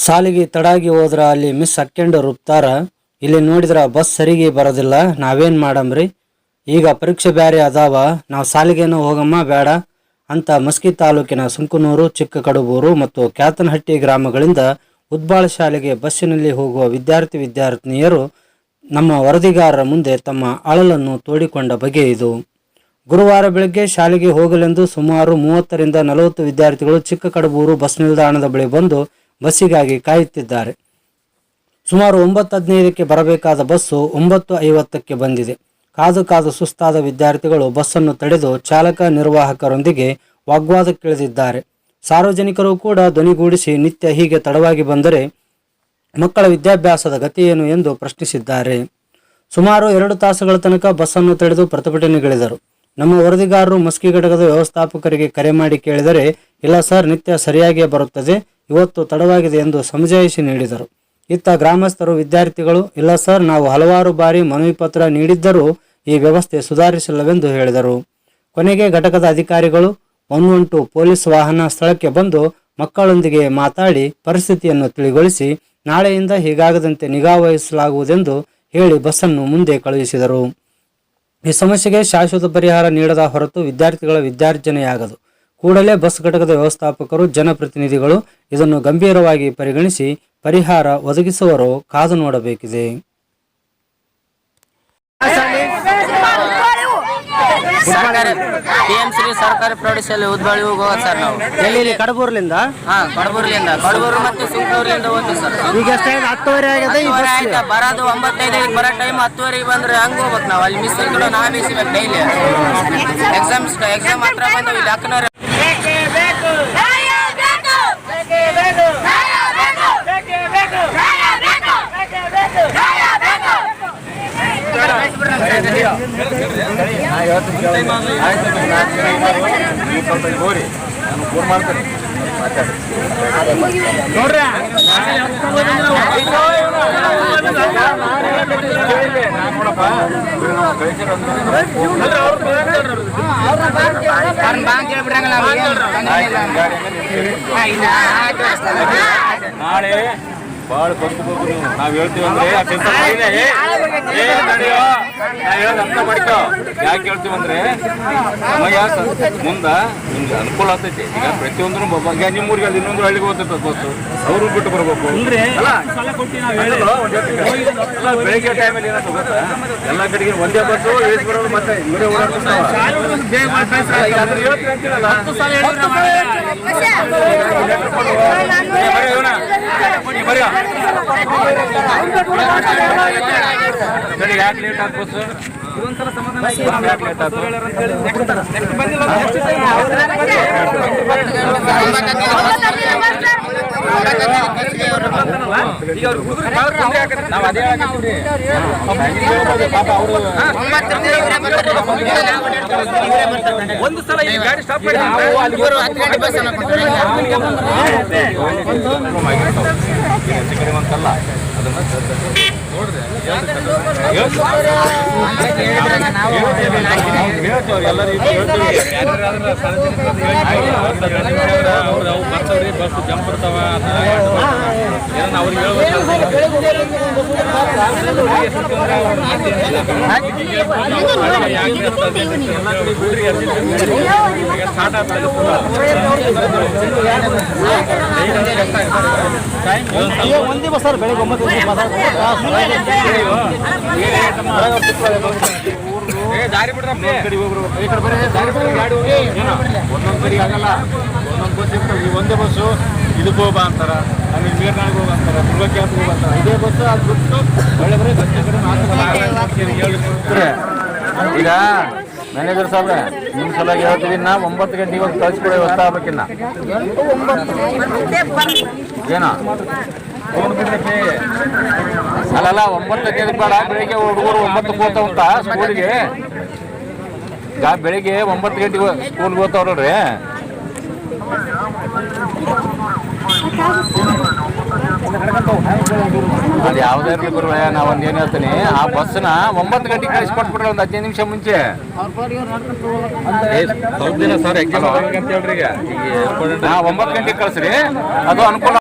ಸಾಲಿಗೆ ತಡಾಗಿ ಹೋದ್ರ ಅಲ್ಲಿ ಮಿಸ್ ಹಾಕ್ಕೊಂಡು ರುಬ್ತಾರ. ಇಲ್ಲಿ ನೋಡಿದ್ರ ಬಸ್ ಸರಿಗೆ ಬರೋದಿಲ್ಲ, ನಾವೇನ್ ಮಾಡಮ್ರಿ? ಈಗ ಪರೀಕ್ಷೆ ಬ್ಯಾರೆ ಅದಾವ, ನಾವು ಸಾಲಿಗೇನೋ ಹೋಗಮ್ಮ ಬೇಡ ಅಂತ ಮಸ್ಕಿ ತಾಲೂಕಿನ ಸುಂಕನೂರು, ಚಿಕ್ಕ ಕಡಬೂರು ಮತ್ತು ಕ್ಯಾತನಹಟ್ಟಿ ಗ್ರಾಮಗಳಿಂದ ಉದ್ಬಾಳ ಶಾಲೆಗೆ ಬಸ್ಸಿನಲ್ಲಿ ಹೋಗುವ ವಿದ್ಯಾರ್ಥಿನಿಯರು ನಮ್ಮ ವರದಿಗಾರರ ಮುಂದೆ ತಮ್ಮ ಅಳಲನ್ನು ತೋಡಿಕೊಂಡ ಬಗೆ ಇದು. ಗುರುವಾರ ಬೆಳಗ್ಗೆ ಶಾಲೆಗೆ ಹೋಗಲೆಂದು ಸುಮಾರು 30ರಿಂದ 40 ವಿದ್ಯಾರ್ಥಿಗಳು ಚಿಕ್ಕ ಕಡಬೂರು ಬಸ್ ನಿಲ್ದಾಣದ ಬಳಿ ಬಂದು ಬಸ್ಸಿಗಾಗಿ ಕಾಯುತ್ತಿದ್ದಾರೆ. ಸುಮಾರು 9:15ಕ್ಕೆ ಬರಬೇಕಾದ ಬಸ್ಸು 9:50ಕ್ಕೆ ಬಂದಿದೆ. ಕಾದು ಸುಸ್ತಾದ ವಿದ್ಯಾರ್ಥಿಗಳು ಬಸ್ಸನ್ನು ತಡೆದು ಚಾಲಕ ನಿರ್ವಾಹಕರೊಂದಿಗೆ ವಾಗ್ವಾದಕ್ಕಿಳಿದಿದ್ದಾರೆ. ಸಾರ್ವಜನಿಕರು ಕೂಡ ಧ್ವನಿಗೂಡಿಸಿ ನಿತ್ಯ ಹೀಗೆ ತಡವಾಗಿ ಬಂದರೆ ಮಕ್ಕಳ ವಿದ್ಯಾಭ್ಯಾಸದ ಗತಿಯೇನು ಎಂದು ಪ್ರಶ್ನಿಸಿದ್ದಾರೆ. ಸುಮಾರು 2 ತಾಸುಗಳ ತನಕ ಬಸ್ಸನ್ನು ತಡೆದು ಪ್ರತಿಭಟನೆಗಿಳಿದರು. ನಮ್ಮ ವರದಿಗಾರರು ಮಸ್ಕಿ ಘಟಕದ ವ್ಯವಸ್ಥಾಪಕರಿಗೆ ಕರೆ ಮಾಡಿ ಕೇಳಿದರೆ, ಇಲ್ಲ ಸರ್, ನಿತ್ಯ ಸರಿಯಾಗಿಯೇ ಬರುತ್ತದೆ, ಇವತ್ತು ತಡವಾಗಿದೆ ಎಂದು ಸಮಜಾಯಿಷಿ ನೀಡಿದರು. ಇತ್ತ ಗ್ರಾಮಸ್ಥರು ವಿದ್ಯಾರ್ಥಿಗಳು, ಇಲ್ಲ ಸರ್, ನಾವು ಹಲವಾರು ಬಾರಿ ಮನವಿ ಪತ್ರ ನೀಡಿದ್ದರೂ ಈ ವ್ಯವಸ್ಥೆ ಸುಧಾರಿಸಿಲ್ಲವೆಂದು ಹೇಳಿದರು. ಕೊನೆಗೆ ಘಟಕದ ಅಧಿಕಾರಿಗಳು 112 ಪೊಲೀಸ್ ವಾಹನ ಸ್ಥಳಕ್ಕೆ ಬಂದು ಮಕ್ಕಳೊಂದಿಗೆ ಮಾತಾಡಿ ಪರಿಸ್ಥಿತಿಯನ್ನು ತಿಳಿಗೊಳಿಸಿ ನಾಳೆಯಿಂದ ಹೀಗಾಗದಂತೆ ನಿಗಾ ವಹಿಸಲಾಗುವುದೆಂದು ಹೇಳಿ ಬಸ್ಸನ್ನು ಮುಂದೆ ಕಳುಹಿಸಿದರು. ಈ ಸಮಸ್ಯೆಗೆ ಶಾಶ್ವತ ಪರಿಹಾರ ನೀಡದ ಹೊರತು ವಿದ್ಯಾರ್ಥಿಗಳ ವಿದ್ಯಾರ್ಜನೆಯಾಗದು. ಕೂಡಲೇ ಬಸ್ ಘಟಕದ ವ್ಯವಸ್ಥಾಪಕರು, ಜನಪ್ರತಿನಿಧಿಗಳು ಇದನ್ನು ಗಂಭೀರವಾಗಿ ಪರಿಗಣಿಸಿ ಪರಿಹಾರ ಒದಗಿಸುವರೋ ಕಾದು ನೋಡಬೇಕಿದೆ. ಸರ್ಕಾರಿ ಪ್ರೌಢಶಾಲೆ ಉದ್ಬಾಳಿ ಹೋಗುವ ಸರ್ ನಾವು. ಎಲ್ಲಿ? ಕಡಬೂರ್ಲಿಂದ? ಕಡಬೂರು ಮತ್ತು ಸುಂಕೂರ್ಲಿಂದ ಹೋಗ್ತೀವಿ ಸರ್. ಈಗ ಎಷ್ಟೇ 10:30 ಆಗಿದೆ. ಬರೋದು 9:05 ಬರೋ ಟೈಮ್ 10:30 ಬಂದ್ರೆ ಹಂಗ ಹೋಗ್ಬೇಕು ನಾವು. ಅಲ್ಲಿ ಮಿಸ್ ಕೂಡ ನಾವೇ ಮಿಸ್ಬೇಕು ಡೈಲಿ. ಎಕ್ಸಾಮ್ ಹತ್ರ ಬಂದು ಇಲ್ಲಿ ಹಾಕಿನವ್ರೆ. ನಾಳೆ ಭಾಳ ಬರ್ಕೋಬೇಕು ನೀವು. ನಾವು ಹೇಳ್ತೀವಿ ಅಂದ್ರೆ ಅರ್ಥ ಮಾಡ್ಕೋ. ಯಾಕೆ ಹೇಳ್ತೀವಿ ಅಂದ್ರೆ ಸಮಯ ಮುಂದ ನಿಮ್ಗೆ ಅನುಕೂಲ ಆಗ್ತೈತಿ. ಈಗ ಪ್ರತಿಯೊಂದನ್ನು ಈಗ ನಿಮ್ಮೂರಿಗೆ ಇನ್ನೊಂದು ಹಳ್ಳಿಗೆ ಹೋಗ್ತೈತೆ ಬಸ್ಸು, ಅವರು ಬಿಟ್ಟು ಬರ್ಬೇಕು. ಬೆಳಿಗ್ಗೆ ಟೈಮಲ್ಲಿ ಏನಾದ್ರು ಗೊತ್ತಾ, ಎಲ್ಲ ಕಡೆಗೆ ಒಂದೇ ಬಸ್ಸು ಏಸ್ ಬರೋದು, ಮತ್ತೆ ಇವರೇ ಓಡಾಡ್ತಿರ್ತಾವ. ಯಾಕೆ ಲೇಟ್ ಆದ ಬಸ್? ಯಾಕೆ ಲೇಟ್ ಆಯ್ತು? ನಾವು ಅದೇ ಪಾಪ ಅವರು ಒಂದು ಸಲ ಈ ಗಾಡಿ ಸ್ಟಾಪ್ ಮಾಡಿ ಅಂತಲ್ಲ ಅದನ್ನ ನೋಡ್ರಿ ಬರ್ತವ್ರಿ, ಬಸ್ ಜಂಪ್ ಬರ್ತಾವ ಏನೋ ಅವ್ರಿಗೆ ಸ್ಟಾರ್ಟ್ ಆಗ್ತದೆ. ಒಂದೇ ಬಸ್ ಸರ್, ಬೆಳಿಗ್ಗೆ 9 ದಾರಿ ಬಿಡ್ರಪ್ಪ, ಈ ಕಡೆ ಬರೀ ದಾರಿ ಬಿಡ್ರಿ, ಗಾಡಿ ಹೋಗಿ ಒಂದೊಂದು ಕಡೆಗೆ ಆಗಲ್ಲ. ಒಂದೊಂದು ಬಸ್ ಇರ್ತದೆ. ಈ ಒಂದೇ ಬಸ್ಸು ಇದಕ್ಕೆ ಹೋಗ ಅಂತಾರ, ಆಮೇಲೆ ಮೀರ್ನಾಳಿಗೆ ಹೋಗ ಅಂತಾರ, ದುರ್ಗಕ್ಕೆ ಅಂತ ಹೋಗ ಅಂತಾರ. ಇದೇ ಬಸ್ಸು ಅದು ಬಿಟ್ಟು ಒಳ್ಳೆ ಬರೀ ಬಸ್ ಈಗ ಮ್ಯಾನೇಜರ್ ಸಾಹೇಬ್ರೆ, ನಿಮ್ಮ ಸಲುವಾಗಿ ಹೇಳ್ತಿದ್ದೀನಿ, ನಾ 9 ಗಂಟೆಗೆ ಹೋಗಿ ಕಳಿಸ್ಕೊಡೋ ವ್ಯವಸ್ಥೆ ಆಗ್ಬೇಕಿನ್ನ ಏನೋ ಅಲ್ಲಲ್ಲ. 9 ಬೇಡ, ಬೆಳಿಗ್ಗೆ ಹುಡುಗರು 9ಕ್ಕೆ ಹೋಗ್ತಾವಂತ ಸ್ಕೂಲಿಗೆ. ಬೆಳಿಗ್ಗೆ 9 ಗಂಟೆಗೆ ಸ್ಕೂಲ್ಗೆ ಹೋಗ್ತಾವ್ರಿ. ಅದು ಯಾವುದೇ ಇರಲಿ ಬರುವ, ನಾವು ಒಂದು ಏನು ಹೇಳ್ತೀನಿ, ಆ ಬಸ್ನ 9 ಗಂಟೆಗೆ ಕಳಿಸ್ಕೊಟ್ಬಿಡ್ರಿ, ಒಂದು 15 ನಿಮಿಷ ಮುಂಚೆ. ಸರ್ 9 ಗಂಟೆಗೆ ಕಳಿಸ್ರಿ, ಅದು ಅನುಕೂಲ